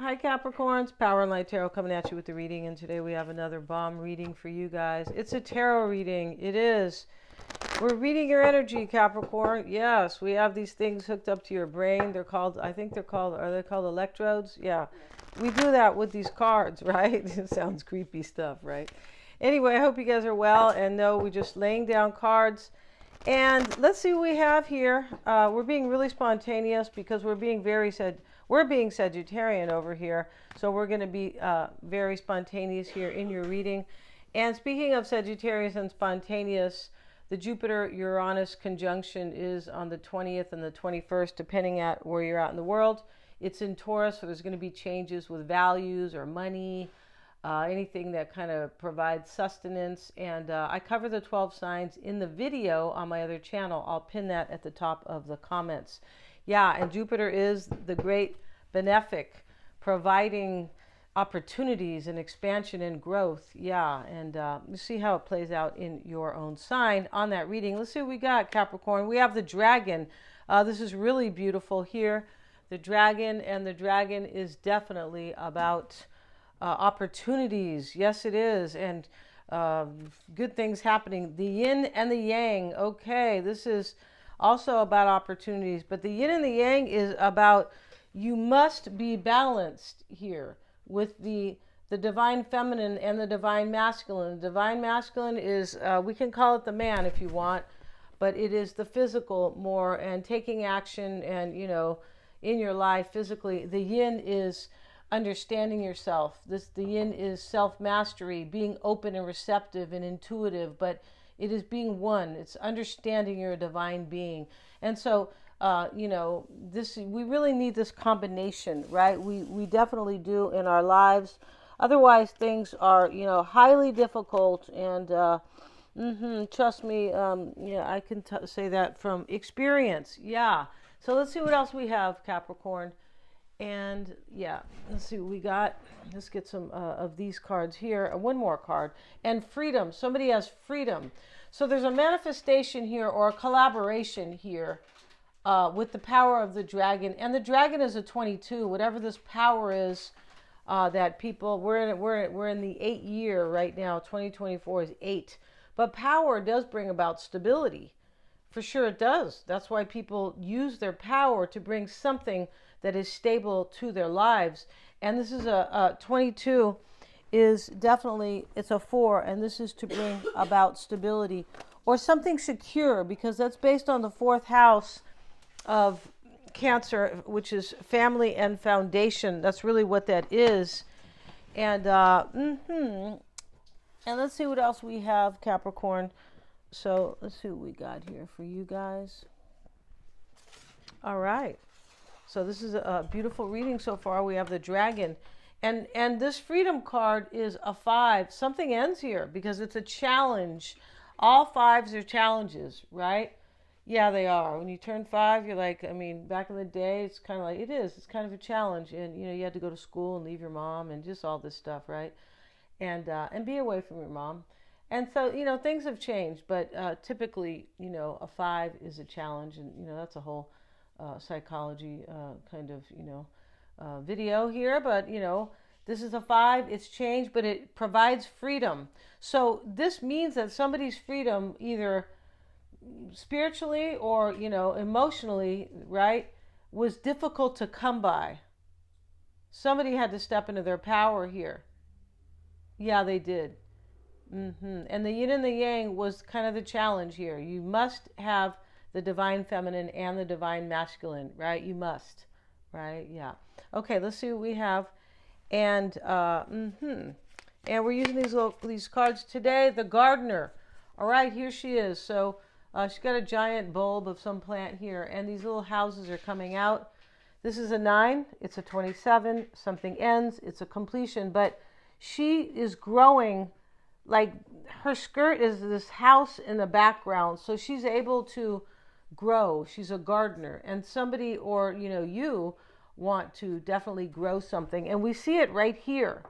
Hi Capricorns, Power and Light Tarot coming at you with the reading, and today we have another bomb reading for you guys. It's a tarot reading. It is. We're reading your energy, Capricorn. Yes, we have these things hooked up to your brain. They're called, are they called electrodes? Yeah. We do that with these cards, right? It sounds creepy stuff, right? Anyway, I hope you guys are well, and no, we're just laying down cards. And let's see what we have here. We're being really spontaneous because we're being Sagittarian over here. So we're going to be very spontaneous here in your reading. And speaking of Sagittarius and spontaneous, the Jupiter-Uranus conjunction is on the 20th and the 21st, depending at where you're at in the world. It's in Taurus, so there's going to be changes with values or money, anything that kind of provides sustenance. And I cover the 12 signs in the video on my other channel. I'll pin that at the top of the comments. Yeah, and Jupiter is the great benefic, providing opportunities and expansion and growth. Yeah, and you see how it plays out in your own sign on that reading. Let's see what we got, Capricorn. We have the dragon. This is really beautiful here. The dragon, and the dragon is definitely about opportunities. Yes, it is. And good things happening. The yin and the yang. Okay, this is also about opportunities, but the yin and the yang is about you must be balanced here with the divine feminine and the divine masculine. The divine masculine is, we can call it the man if you want, but it is the physical more and taking action and, you know, in your life physically. The yin is understanding yourself. The yin is self-mastery, being open and receptive and intuitive, but it is being one. It's understanding you're a divine being. And so, you know, we really need this combination, right? We definitely do in our lives. Otherwise, things are, you know, highly difficult. And trust me, yeah, I can say that from experience. Yeah. So let's see what else we have, Capricorn. And yeah, let's see what we got. Let's get some of these cards here. One more card. And freedom. Somebody has freedom. So there's a manifestation here or a collaboration here with the power of the dragon. And the dragon is a 22. Whatever this power is that people, we're in the 8th year right now. 2024 is 8. But power does bring about stability. For sure it does. That's why people use their power to bring something that is stable to their lives. And this is a 22 is definitely, it's a 4, and this is to bring about stability or something secure, because that's based on the 4th house of Cancer, which is family and foundation. That's really what that is. And and let's see what else we have, Capricorn. So let's see what we got here for you guys. All right. So this is a beautiful reading so far. We have the dragon. And this freedom card is a 5. Something ends here because it's a challenge. All 5s are challenges, right? Yeah, they are. When you turn 5, you're like, I mean, back in the day, it's kind of like, it is. It's kind of a challenge. And, you know, you had to go to school and leave your mom and just all this stuff, right? And be away from your mom. And so, you know, things have changed, but typically, you know, a 5 is a challenge, and, you know, that's a whole psychology kind of, you know, video here. But, you know, this is a 5, it's changed, but it provides freedom. So this means that somebody's freedom, either spiritually or, you know, emotionally, right, was difficult to come by. Somebody had to step into their power here. Yeah, they did. And the yin and the yang was kind of the challenge here. You must have the divine feminine and the divine masculine, right? You must, right? Yeah. Okay, let's see what we have. And and we're using these cards today. The gardener. All right, here she is. So she's got a giant bulb of some plant here, and these little houses are coming out. This is a 9. It's a 27. Something ends. It's a completion, but she is growing. Like, her skirt is this house in the background, so she's able to grow. She's a gardener, and somebody, or, you know, you want to definitely grow something. And we see it right here.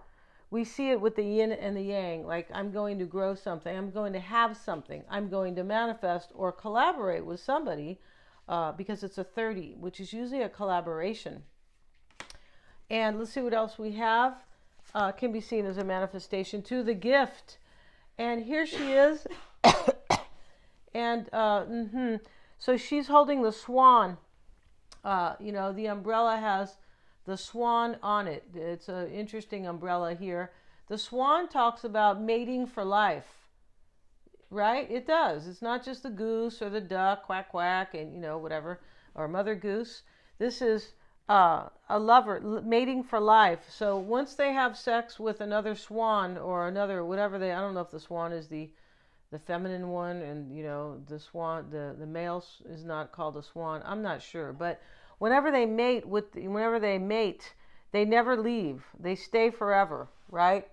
We see it with the yin and the yang. Like, I'm going to grow something. I'm going to have something. I'm going to manifest or collaborate with somebody because it's a 30, which is usually a collaboration. And let's see what else we have. Can be seen as a manifestation to the gift. And here she is. And so she's holding the swan. The umbrella has the swan on it. It's an interesting umbrella here. The swan talks about mating for life, right? It does. It's not just the goose or the duck, quack, quack, and, whatever, or mother goose. This is a lover, mating for life. So once they have sex with another swan or another, whatever I don't know if the swan is the feminine one, and the swan, the male is not called a swan. I'm not sure, but whenever they mate, they never leave. They stay forever, right?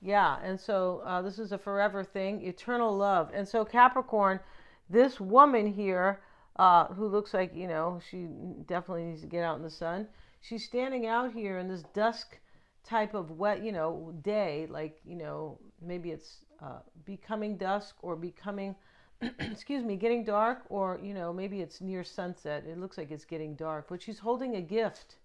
Yeah, and so this is a forever thing, eternal love. And so Capricorn, this woman here, who looks like, she definitely needs to get out in the sun. She's standing out here in this dusk type of wet, day, like, maybe it's becoming dusk or becoming, getting dark, or, maybe it's near sunset. It looks like it's getting dark, but she's holding a gift.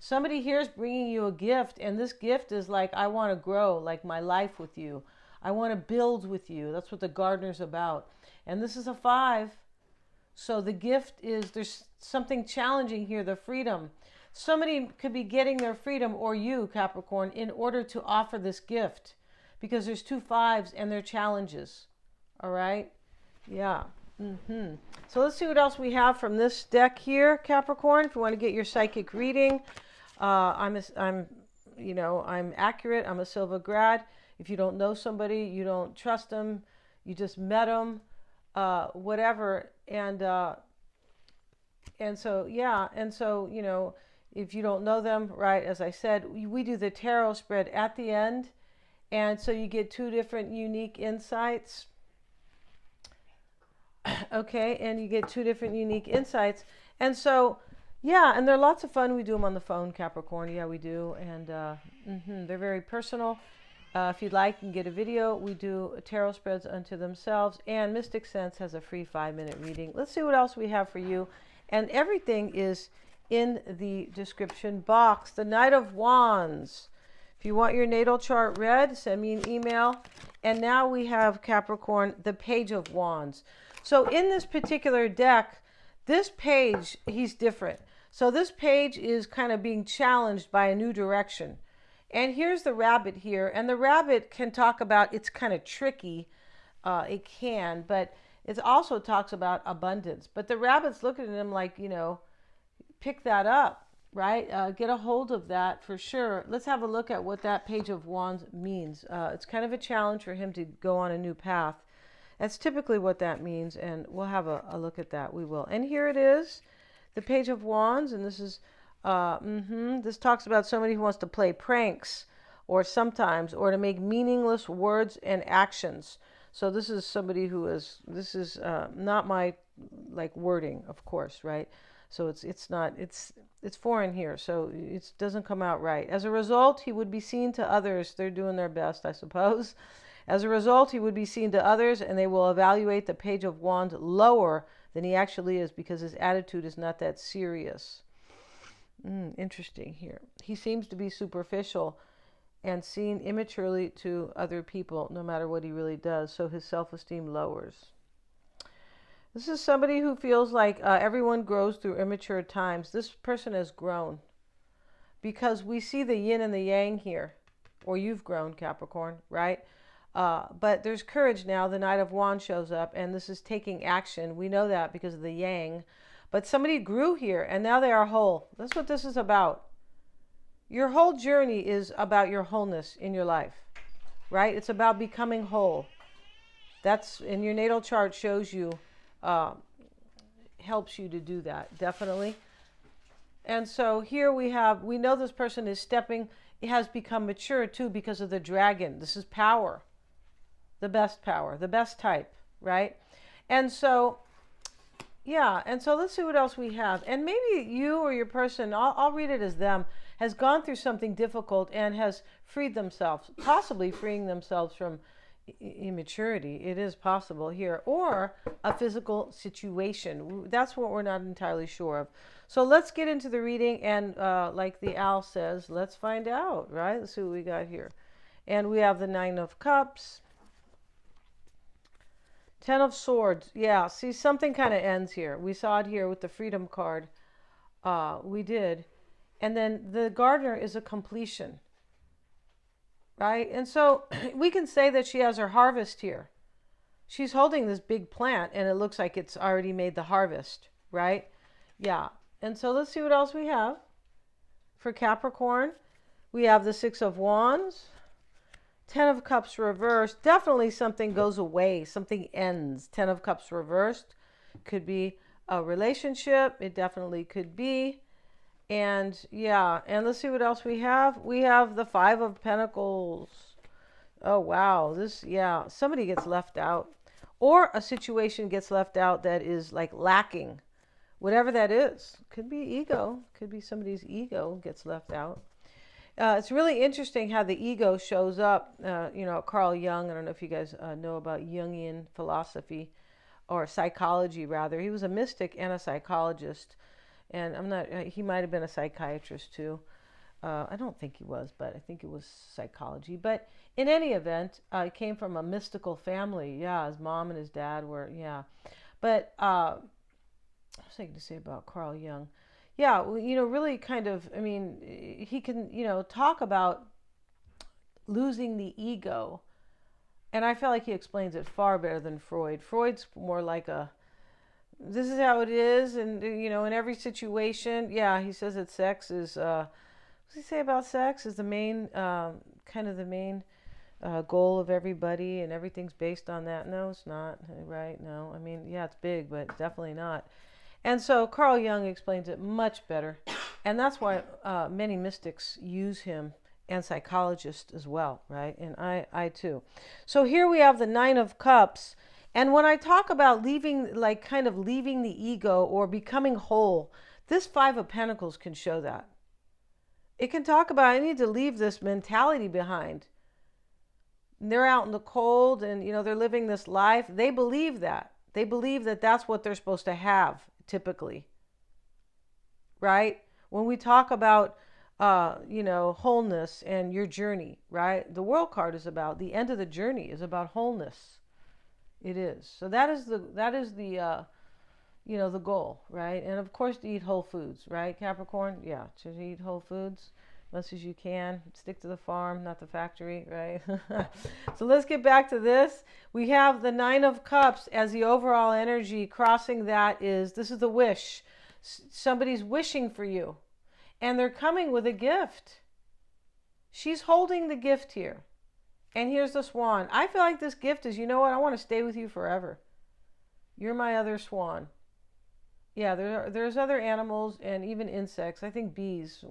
Somebody here is bringing you a gift, and this gift is like, I want to grow, like my life with you. I want to build with you. That's what the gardener's about. And this is a 5. So the gift is, there's something challenging here, the freedom. Somebody could be getting their freedom, or you, Capricorn, in order to offer this gift, because there's 2 5s and they're challenges. All right? Yeah. So let's see what else we have from this deck here, Capricorn. If you want to get your psychic reading, I'm accurate. I'm a Silva grad. If you don't know somebody, you don't trust them, you just met them, whatever. And so if you don't know them, right, as I said, we do the tarot spread at the end. And so you get 2 different unique insights. Okay, and you get 2 different unique insights. And so, yeah, and they're lots of fun. We do them on the phone, Capricorn. Yeah, we do. And they're very personal. If you'd like, you can get a video. We do tarot spreads unto themselves. And Mystic Sense has a free 5-minute reading. Let's see what else we have for you. And everything is in the description box. The Knight of Wands. If you want your natal chart read, send me an email. And now we have, Capricorn, the Page of Wands. So in this particular deck, this page, he's different. So this page is kind of being challenged by a new direction. And here's the rabbit here. And the rabbit can talk about, it's kind of tricky. It can, but it also talks about abundance. But the rabbit's looking at him like, pick that up, right? Get a hold of that for sure. Let's have a look at what that Page of Wands means. It's kind of a challenge for him to go on a new path. That's typically what that means, and we'll have a look at that. We will. And here it is, the Page of Wands, and this is, this talks about somebody who wants to play pranks, or sometimes, or to make meaningless words and actions. So this is somebody who is, this is not my, like, wording, of course, right? So it's not, it's foreign here, so it doesn't come out right. As a result, he would be seen to others. They're doing their best, I suppose. As a result, he would be seen to others, and they will evaluate the Page of Wands lower than he actually is, because his attitude is not that serious. Interesting here. He seems to be superficial and seen immaturely to other people, no matter what he really does, so his self-esteem lowers. This is somebody who feels like everyone grows through immature times. This person has grown, because we see the yin and the yang here, or you've grown, Capricorn, right? But there's courage now. The Knight of Wands shows up, and this is taking action. We know that because of the yang. But somebody grew here, and now they are whole. That's what this is about. Your whole journey is about your wholeness in your life, right? It's about becoming whole. That's, in your natal chart, shows you, helps you to do that, definitely. And so here we know this person is stepping, it has become mature too, because of the dragon. This is power, the best type, right? And so, yeah, and so let's see what else we have. And maybe you or your person, I'll read it as them, has gone through something difficult and has freed themselves, possibly freeing themselves from, immaturity. It is possible here, or a physical situation. That's what we're not entirely sure of. So let's get into the reading, and like the owl says, let's find out, right? Let's see what we got here. And we have the Nine of Cups, Ten of Swords. Yeah, see, something kind of ends here. We saw it here with the Freedom card. We did. And then the gardener is a completion, right? And so we can say that she has her harvest here. She's holding this big plant, and it looks like it's already made the harvest, right? Yeah. And so let's see what else we have for Capricorn. We have the Six of Wands, Ten of Cups reversed. Definitely something goes away, something ends. Ten of Cups reversed could be a relationship. It definitely could be. And yeah, and let's see what else we have. We have the Five of Pentacles. Oh, wow. This, yeah, somebody gets left out, or a situation gets left out that is like lacking, whatever that is. Could be ego, could be somebody's ego gets left out. It's really interesting how the ego shows up. Carl Jung, I don't know if you guys know about Jungian philosophy, or psychology rather. He was a mystic and a psychologist. And I'm not, he might have been a psychiatrist too. I don't think he was, but I think it was psychology. But in any event, he came from a mystical family. Yeah, his mom and his dad were, yeah. But what was I going to say about Carl Jung? Yeah, really kind of, I mean, he can, talk about losing the ego. And I feel like he explains it far better than Freud. Freud's more like this is how it is, and in every situation. Yeah, he says that sex is what does he say about sex is the main kind of the main goal of everybody, and everything's based on that. No, it's not, right? No, I mean, yeah, it's big, but definitely not. And so Carl Jung explains it much better, and that's why many mystics use him, and psychologists as well, right? And I too. So here we have the Nine of Cups. And when I talk about leaving, like kind of leaving the ego or becoming whole, this Five of Pentacles can show that. It can talk about, I need to leave this mentality behind. And they're out in the cold, and they're living this life. They believe that. They believe that that's what they're supposed to have, typically. Right? When we talk about wholeness and your journey, right? The World card is about the end of the journey, is about wholeness. It is. So that is the the goal, right? And of course to eat whole foods, right? Capricorn, yeah, to eat whole foods as much as you can. Stick to the farm, not the factory, right? So let's get back to this. We have the Nine of Cups as the overall energy. Crossing that this is the wish. Somebody's wishing for you, and they're coming with a gift. She's holding the gift here. And here's the swan. I feel like this gift is, I want to stay with you forever. You're my other swan. Yeah, there's other animals and even insects. I think bees,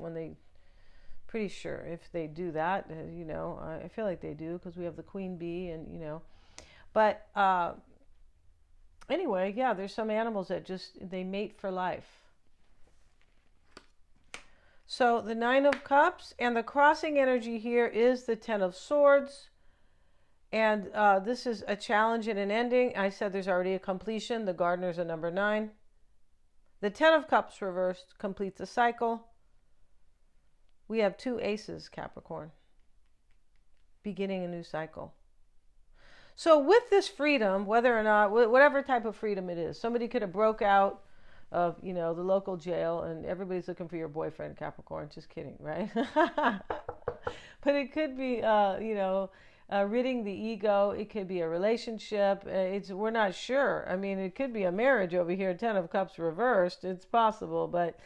pretty sure if they do that, I feel like they do, because we have the queen bee, and But anyway, yeah, there's some animals that they mate for life. So the Nine of Cups, and the crossing energy here is the Ten of Swords. And this is a challenge and an ending. I said there's already a completion. The gardener's a number 9. The Ten of Cups reversed completes a cycle. We have 2 aces, Capricorn. Beginning a new cycle. So with this freedom, whether or not, whatever type of freedom it is, somebody could have broke out of, the local jail, and everybody's looking for your boyfriend, Capricorn. Just kidding, right? But it could be, ridding the ego. It could be a relationship. We're not sure. I mean, it could be a marriage over here. Ten of Cups reversed. It's possible, but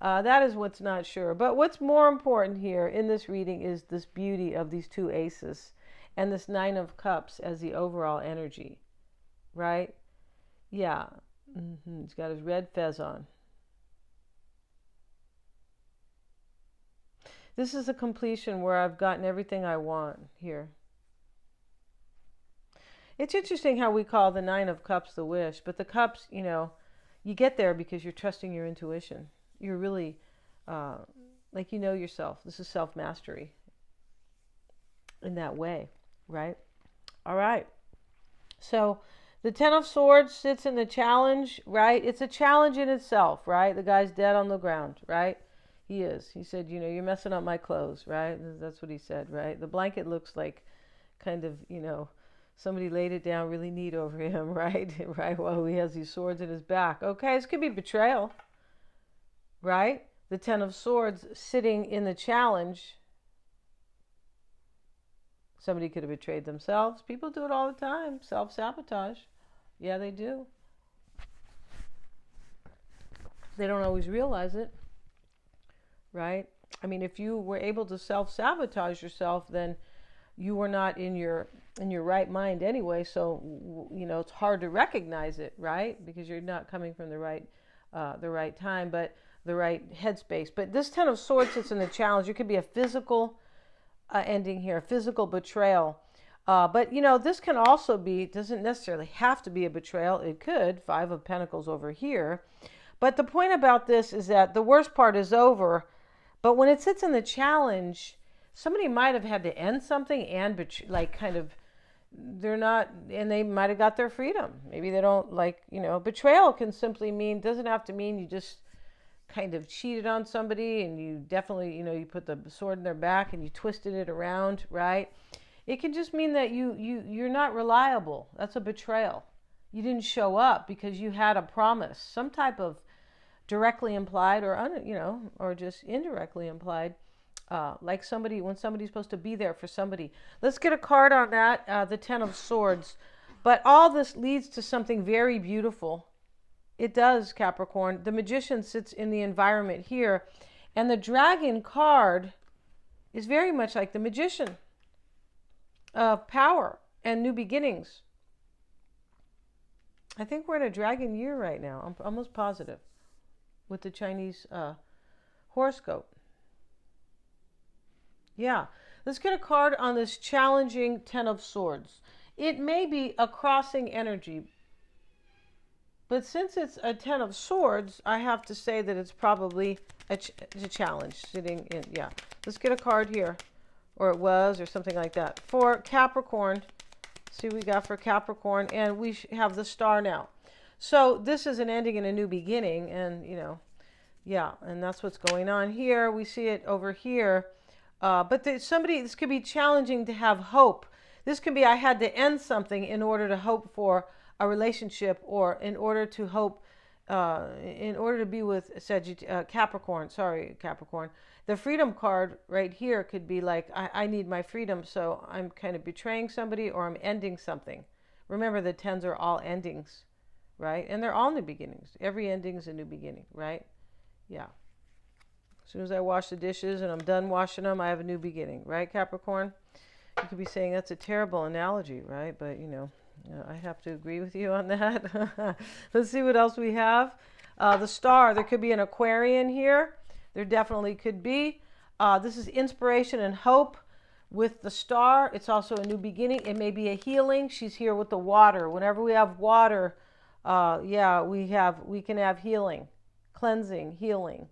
that is what's not sure. But what's more important here in this reading is this beauty of these 2 aces and this Nine of Cups as the overall energy, right? Yeah. He's got his red fez on. This is a completion where I've gotten everything I want here. It's interesting how we call the Nine of Cups the wish, but the cups, you get there because you're trusting your intuition. You're really, like yourself. This is self-mastery in that way, right? All right. So the Ten of Swords sits in the challenge, right? It's a challenge in itself, right? The guy's dead on the ground, right? He is. He said, you're messing up my clothes, right? That's what he said, right? The blanket looks like kind of, somebody laid it down really neat over him, right? Right, while he has these swords in his back. Okay, this could be betrayal, right? The Ten of Swords sitting in the challenge. Somebody could have betrayed themselves. People do it all the time. Self-sabotage. Yeah, they do. They don't always realize it, right? I mean, if you were able to self-sabotage yourself, then you were not in your right mind anyway. So, it's hard to recognize it, right? Because you're not coming from the right time, but the right headspace. But this Ten of Swords sits in the challenge. It could be a physical ending here, physical betrayal. But, this can also be, doesn't necessarily have to be a betrayal. It could, Five of Pentacles over here. But the point about this is that the worst part is over. But when it sits in the challenge, somebody might have had to end something and they're not, and they might have got their freedom. Maybe they don't betrayal can simply mean, doesn't have to mean you just kind of cheated on somebody and you definitely, you put the sword in their back and you twisted it around, right? It can just mean that you're not reliable. That's a betrayal. You didn't show up because you had a promise, some type of directly implied or or just indirectly implied, like when somebody's supposed to be there for somebody. Let's get a card on that, the Ten of Swords. But all this leads to something very beautiful. It does, Capricorn. The Magician sits in the environment here, and the Dragon card is very much like the Magician. Power and new beginnings. I think we're in a dragon year right now. I'm almost positive with the Chinese horoscope. Yeah. Let's get a card on this challenging Ten of Swords. It may be a crossing energy, but since it's a Ten of Swords, I have to say that it's probably a challenge sitting in. Yeah. Let's get a card here. Or it was, or something like that. For Capricorn, see what we got for Capricorn, and we have the Star now. So this is an ending and a new beginning, and yeah, and that's what's going on here. We see it over here, but this could be challenging to have hope. This could be, I had to end something in order to hope for a relationship, or in order to hope, in order to be with Capricorn. Sorry, Capricorn. The Freedom card right here could be like, I need my freedom, so I'm kind of betraying somebody or I'm ending something. Remember, the tens are all endings, right? And they're all new beginnings. Every ending is a new beginning, right? Yeah. As soon as I wash the dishes and I'm done washing them, I have a new beginning, right, Capricorn? You could be saying that's a terrible analogy, right? But, I have to agree with you on that. Let's see what else we have. The Star, there could be an Aquarian here. There definitely could be. This is inspiration and hope with the Star. It's also a new beginning. It may be a healing. She's here with the water. Whenever we have water, yeah, we can have healing, cleansing, healing.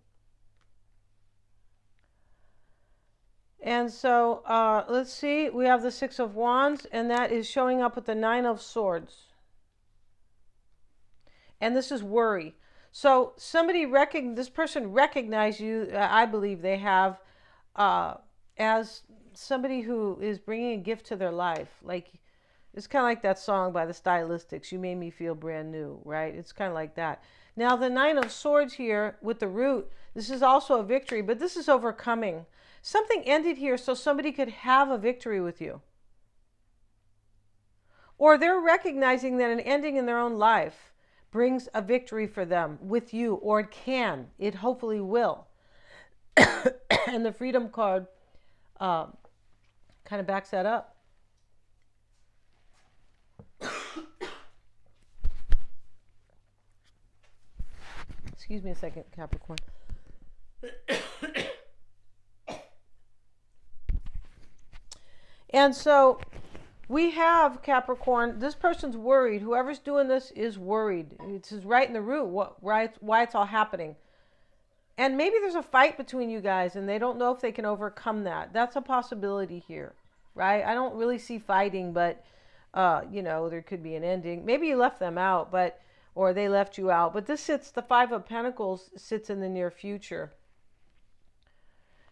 And so let's see. We have the Six of Wands, and that is showing up with the Nine of Swords. And this is worry. So this person recognized you, I believe they have, as somebody who is bringing a gift to their life. Like, it's kind of like that song by the Stylistics, You Made Me Feel Brand New, right? It's kind of like that. Now, the Nine of Swords here with the root, this is also a victory, but this is overcoming. Something ended here so somebody could have a victory with you. Or they're recognizing that an ending in their own life brings a victory for them with you, or it hopefully will. And the Freedom card kind of backs that up. Excuse me a second, Capricorn. And so we have Capricorn. This person's worried. Whoever's doing this is worried. It's right in the root why it's all happening. And maybe there's a fight between you guys and they don't know if they can overcome that. That's a possibility here, right? I don't really see fighting, but There could be an ending. Maybe you left them out, or they left you out. But the Five of Pentacles sits in the near future.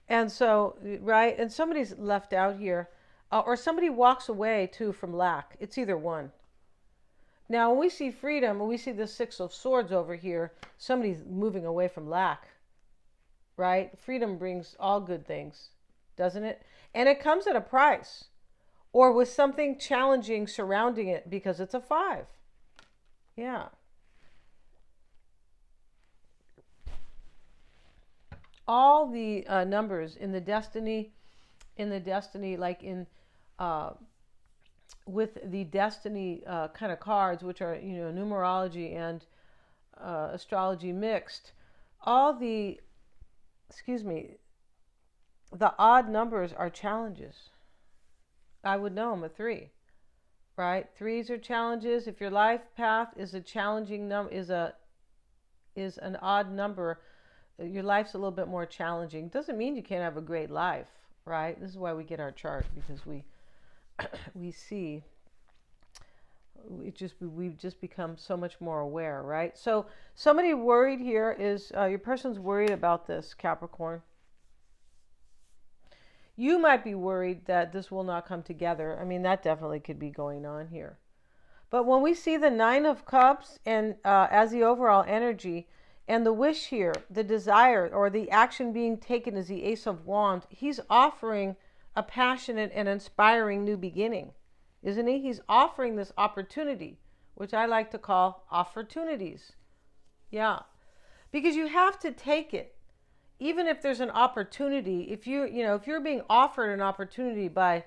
And so, right, and somebody's left out here. Or somebody walks away, too, from lack. It's either one. Now, when we see freedom, when we see the Six of Swords over here, somebody's moving away from lack, right? Freedom brings all good things, doesn't it? And it comes at a price, or with something challenging surrounding it, because it's a 5. Yeah. All the numbers in the destiny, like in with the destiny kind of cards, which are numerology and astrology mixed, all the odd numbers are challenges. I would know them, a 3, right? 3s are challenges. If your life path is a challenging number, is an odd number, your life's a little bit more challenging. Doesn't mean you can't have a great life, right? This is why we get our chart, because we see we've just become so much more aware, right? So somebody worried here is your person's worried about this, Capricorn. You might be worried that this will not come together. I mean, that definitely could be going on here. But when we see the 9 of Cups and as the overall energy, and the wish here, the desire or the action being taken is the Ace of Wands, he's offering a passionate and inspiring new beginning, isn't he? He's offering this opportunity, which I like to call opportunities. Yeah, because you have to take it. Even if there's an opportunity, if you're being offered an opportunity by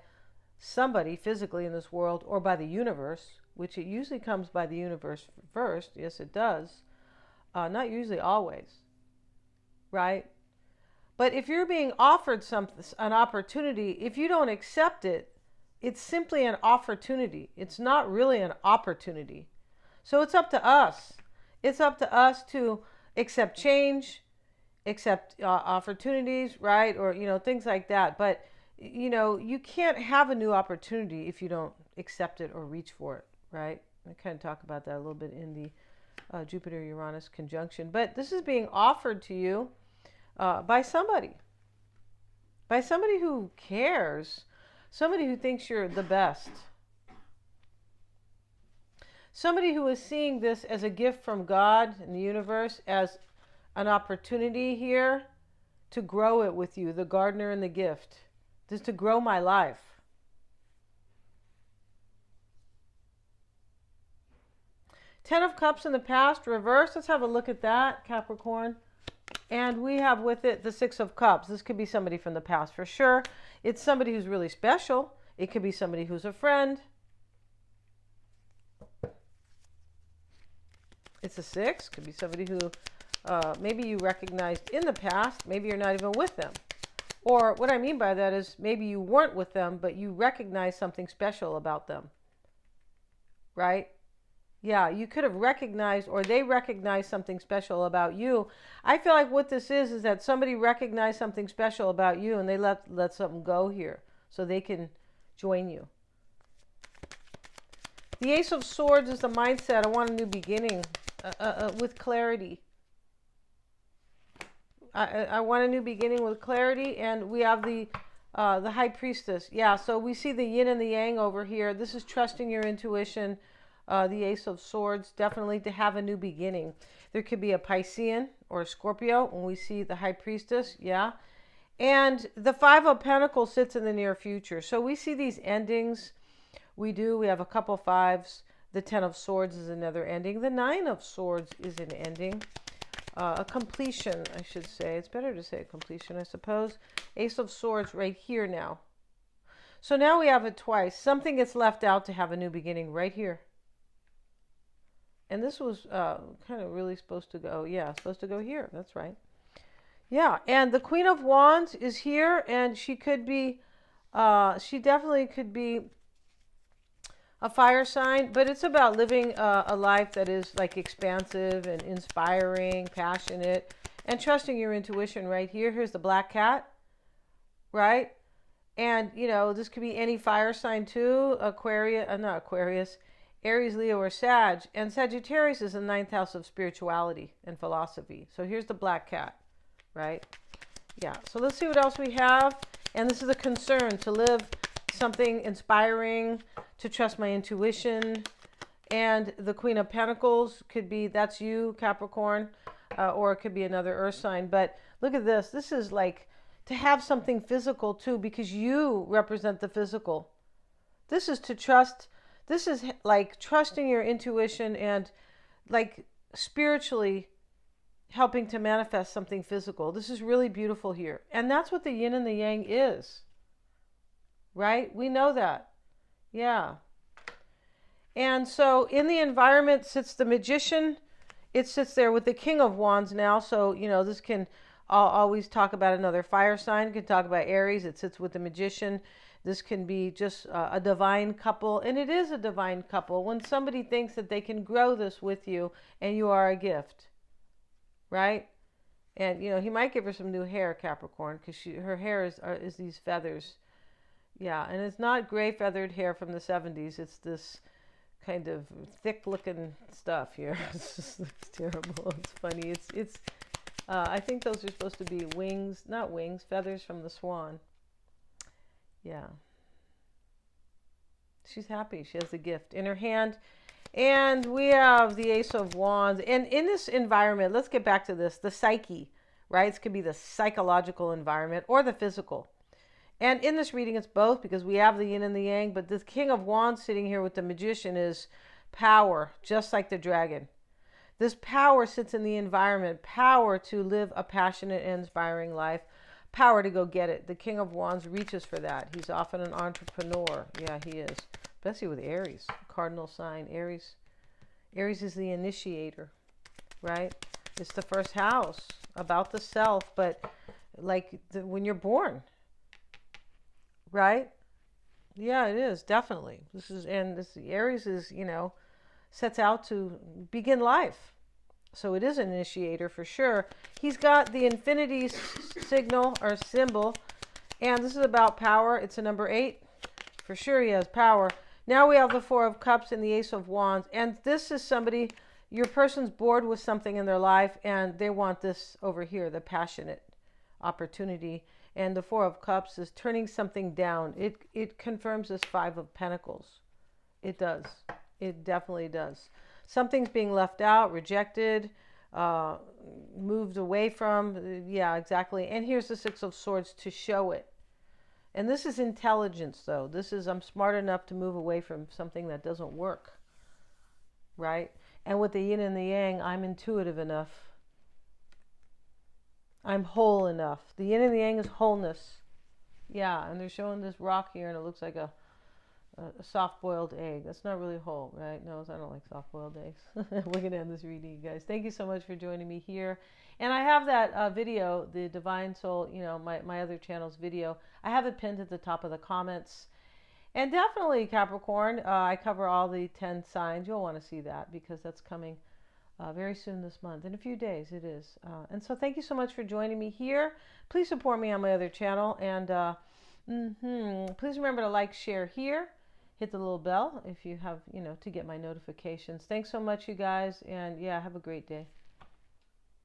somebody physically in this world, or by the universe, which it usually comes by the universe first. Yes, it does. Not usually, always, right? But if you're being offered an opportunity, if you don't accept it, it's simply an opportunity. It's not really an opportunity. So it's up to us. It's up to us to accept change, accept opportunities, right? Or, things like that. But, you can't have a new opportunity if you don't accept it or reach for it, right? I kind of talk about that a little bit in the Jupiter-Uranus conjunction. But this is being offered to you by somebody who cares, somebody who thinks you're the best, somebody who is seeing this as a gift from God and the universe, as an opportunity here to grow it with you, the gardener and the gift. This is to grow my life. Ten of Cups in the past, reverse. Let's have a look at that, Capricorn. And we have with it the Six of Cups. This could be somebody from the past for sure. It's somebody who's really special. It could be somebody who's a friend. It's a 6. Could be somebody who maybe you recognized in the past. Maybe you're not even with them. Or what I mean by that is maybe you weren't with them, but you recognize something special about them. Right? Yeah, you could have recognized, or they recognized something special about you. I feel like what this is that somebody recognized something special about you, and they let something go here so they can join you. The Ace of Swords is the mindset. I want a new beginning with clarity. I want a new beginning with clarity, and we have the High Priestess. Yeah, so we see the yin and the yang over here. This is trusting your intuition. The Ace of Swords, definitely to have a new beginning. There could be a Piscean or a Scorpio when we see the High Priestess, yeah. And the Five of Pentacles sits in the near future. So we see these endings. We have a couple fives. The Ten of Swords is another ending. The Nine of Swords is an ending. A completion, I should say. It's better to say a completion, I suppose. Ace of Swords right here now. So now we have it twice. Something gets left out to have a new beginning right here. And this was kind of really supposed to go, supposed to go here. That's right. Yeah, and the Queen of Wands is here, and she could be, she definitely could be a fire sign, but it's about living a life that is like expansive and inspiring, passionate, and trusting your intuition right here. Here's the Black Cat, right? And, you know, this could be any fire sign too, not Aquarius, Aries, Leo, or Sag. And Sagittarius is the ninth house of spirituality and philosophy. So here's the black cat, right? Yeah, so let's see what else we have. And this is a concern to live something inspiring, to trust my intuition. And the Queen of Pentacles could be, that's you, Capricorn, or it could be another earth sign. But look at this. This is like to have something physical too, because you represent the physical. This is to trust. This is like trusting your intuition and like spiritually helping to manifest something physical. This is really beautiful here. And that's what the yin and the yang is. Right? We know that. Yeah. And so in the environment sits the Magician. It sits there with the King of Wands now. So, you know, this can always talk about another fire sign. It can talk about Aries. It sits with the Magician. This can be just a divine couple. And it is a divine couple when somebody thinks that they can grow this with you and you are a gift. Right? And, you know, he might give her some new hair, Capricorn, because her hair is these feathers. Yeah, and it's not gray feathered hair from the 70s. It's this kind of thick looking stuff here. It's terrible. It's funny. It's I think those are supposed to be wings, not wings, feathers from the swan. Yeah. She's happy. She has a gift in her hand. And we have the Ace of Wands. And in this environment, let's get back to this, the psyche, right? It could be the psychological environment or the physical. And in this reading, it's both because we have the yin and the yang. But the King of Wands sitting here with the Magician is power, just like the dragon. This power sits in the environment, power to live a passionate and inspiring life, power to go get it. The King of Wands reaches for that. He's often an entrepreneur. Yeah, he is. Especially with Aries, cardinal sign. Aries is the initiator, right? It's the first house, about the self, but like when you're born, right? Yeah, it is, definitely. Aries is, you know, sets out to begin life. So it is an initiator for sure. He's got the infinity signal or symbol, and this is about power. It's a number 8. For sure he has power. Now we have the Four of Cups and the Ace of Wands. And this is somebody, your person's bored with something in their life and they want this over here, the passionate opportunity. And the Four of Cups is turning something down. It confirms this Five of Pentacles. It does. It definitely does. Something's being left out, rejected, moved away from. Yeah, exactly. And here's the Six of Swords to show it. And this is intelligence, though. This is, I'm smart enough to move away from something that doesn't work. Right? And with the yin and the yang, I'm intuitive enough. I'm whole enough. The yin and the yang is wholeness. Yeah, and they're showing this rock here, and it looks like a soft-boiled egg. That's not really whole, right? No, I don't like soft-boiled eggs. We're going to end this reading, you guys. Thank you so much for joining me here. And I have that video, the Divine Soul, you know, my other channel's video. I have it pinned at the top of the comments. And definitely, Capricorn, I cover all the 10 signs. You'll want to see that because that's coming very soon this month. In a few days, it is. And so thank you so much for joining me here. Please support me on my other channel. And please remember to like, share here. Hit the little bell if you have, you know, to get my notifications. Thanks so much, you guys. And yeah, have a great day.